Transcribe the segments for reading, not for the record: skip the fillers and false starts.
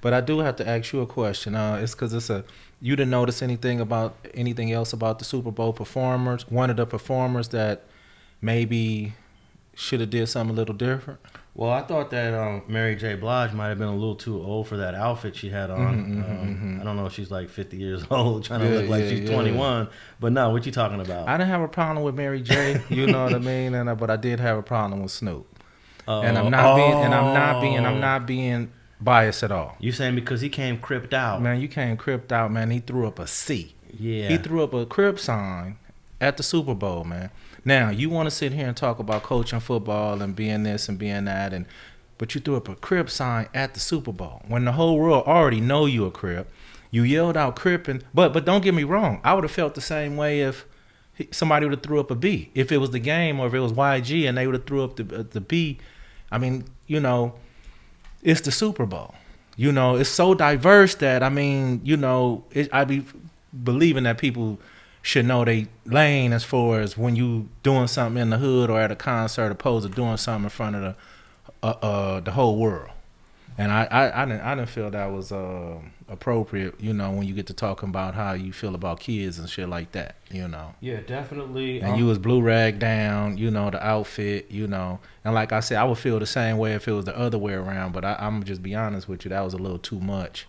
But I do have to ask you a question. It's because you didn't notice anything else about the Super Bowl performers? One of the performers that maybe should have did something a little different. Well, I thought that Mary J. Blige might have been a little too old for that outfit she had on. I don't know if she's like 50 years old, trying to look like she's 21. But no, what you talking about? I didn't have a problem with Mary J. You know what I mean? But I did have a problem with Snoop. And I'm not being biased at all. You saying because he came cripped out? Man, you came cripped out, man. He threw up a C. Yeah. He threw up a Crip sign at the Super Bowl, man. Now, you want to sit here and talk about coaching football and being this and being that, but you threw up a Crip sign at the Super Bowl when the whole world already know you a Crip. You yelled out Crip, but don't get me wrong. I would have felt the same way if somebody would have threw up a B. If it was the game or if it was YG and they would have threw up the B. I mean, it's the Super Bowl. It's so diverse that, I be believing that people should know they lane as far as when you doing something in the hood or at a concert opposed to doing something in front of the whole world. And I didn't feel that was appropriate, when you get to talking about how you feel about kids and shit like that, Yeah, definitely. And you was blue rag down, the outfit, and like I said, I would feel the same way if it was the other way around, but I'm just be honest with you, that was a little too much.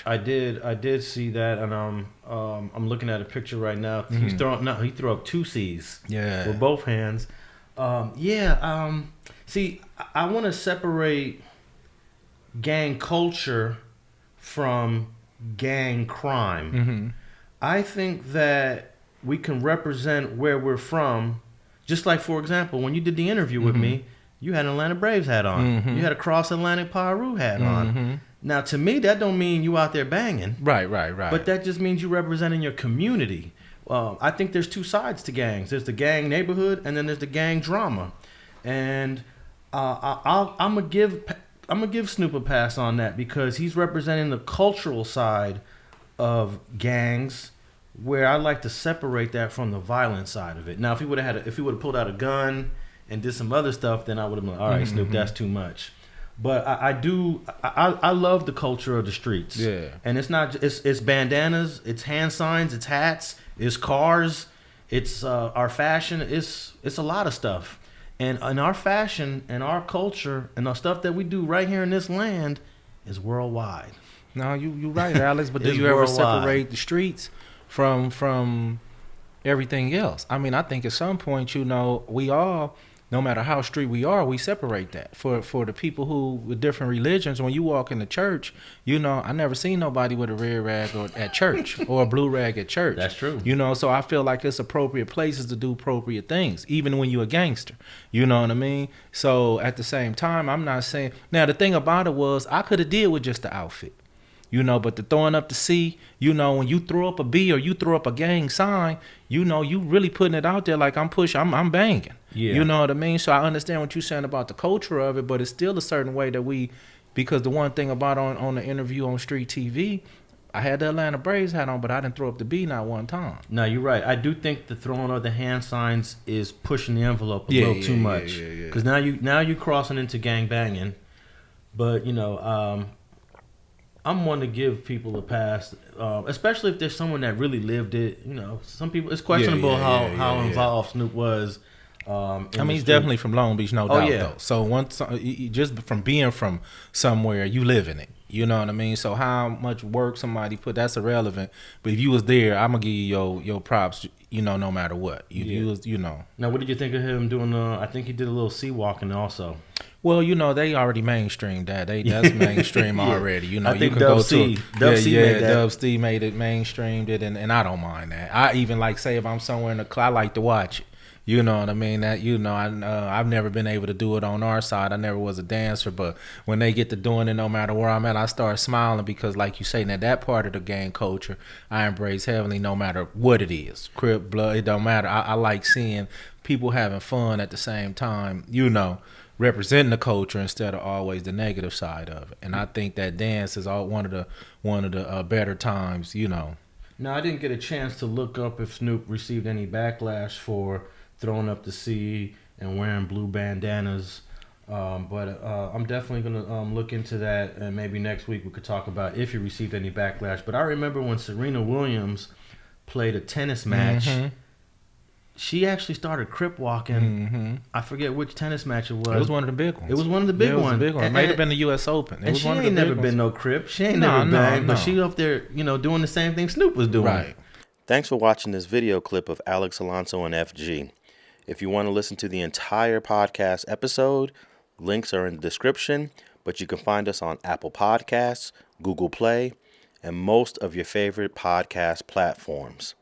I did see that, and I'm looking at a picture right now. He threw up two C's. Yeah. With both hands. See, I want to separate gang culture from gang crime. Mm-hmm. I think that we can represent where we're from. Just like, for example, when you did the interview with me, you had an Atlanta Braves hat on. You had a Cross Atlantic Piru hat on. Now, to me, that don't mean you out there banging. Right. But that just means you representing your community. I think there's two sides to gangs. There's the gang neighborhood, and then there's the gang drama. And I'm gonna give Snoop a pass on that because he's representing the cultural side of gangs, where I like to separate that from the violent side of it. Now, if he would have pulled out a gun and did some other stuff, then I would have been all right, Snoop, that's too much. But I love the culture of the streets. Yeah. And it's bandanas, it's hand signs, it's hats, it's cars, it's our fashion, it's a lot of stuff. And our fashion and our culture and the stuff that we do right here in this land is worldwide. No, you right, Alex. But do you ever separate the streets from everything else? I mean, I think at some point, we all, no matter how street we are, we separate that. For the people who with different religions, when you walk in the church, I never seen nobody with a red rag at church or a blue rag at church. That's true. So I feel like it's appropriate places to do appropriate things, even when you're a gangster. You know what I mean? So at the same time, I'm not saying. Now the thing about it was I could have did with just the outfit. But the throwing up the C, when you throw up a B or you throw up a gang sign, you really putting it out there like I'm I'm banging. Yeah. You know what I mean? So I understand what you're saying about the culture of it, but it's still a certain way that because the one thing about on the interview on StreetTV, I had the Atlanta Braves hat on, but I didn't throw up the B not one time. No, you're right. I do think the throwing of the hand signs is pushing the envelope a little too much. Because now you crossing into gang banging, but I'm one to give people a pass, especially if there's someone that really lived it. Some people, it's questionable how involved Snoop was. He's definitely from Long Beach, no doubt, though. So just from being from somewhere, you live in it. You know what I mean? So how much work somebody put, that's irrelevant. But if you was there, I'm going to give you your props, no matter what. You was. Now, what did you think of him doing? I think he did a little sea walking also. Well, they already mainstreamed that. That's mainstream already. I think Dub C made that. Dub C made it, mainstreamed it, and I don't mind that. I even say if I'm somewhere in the club, I like to watch it. You know what I mean? That I've never been able to do it on our side. I never was a dancer, but when they get to doing it, no matter where I'm at, I start smiling because, like you say, now that part of the gang culture I embrace heavily, no matter what it is, Crip, blood, it don't matter. I like seeing people having fun at the same time. Representing the culture instead of always the negative side of it, and I think that dance is one of the better times. Now, I didn't get a chance to look up if Snoop received any backlash for throwing up the C and wearing blue bandanas. But I'm definitely gonna look into that, and maybe next week we could talk about if he received any backlash. But I remember when Serena Williams played a tennis match. Mm-hmm. She actually started crip walking. Mm-hmm. I forget which tennis match it was. It was one of the big ones. It was one of the big Yeah, it was ones. a big one. It might have been the U.S. Open. It And was she one of the ain't big never ones. been no crip. She ain't No, never banged, no. but she up there, doing the same thing Snoop was doing. Right. Thanks for watching this video clip of Alex Alonso and FG. If you want to listen to the entire podcast episode, links are in the description, but you can find us on Apple Podcasts, Google Play, and most of your favorite podcast platforms.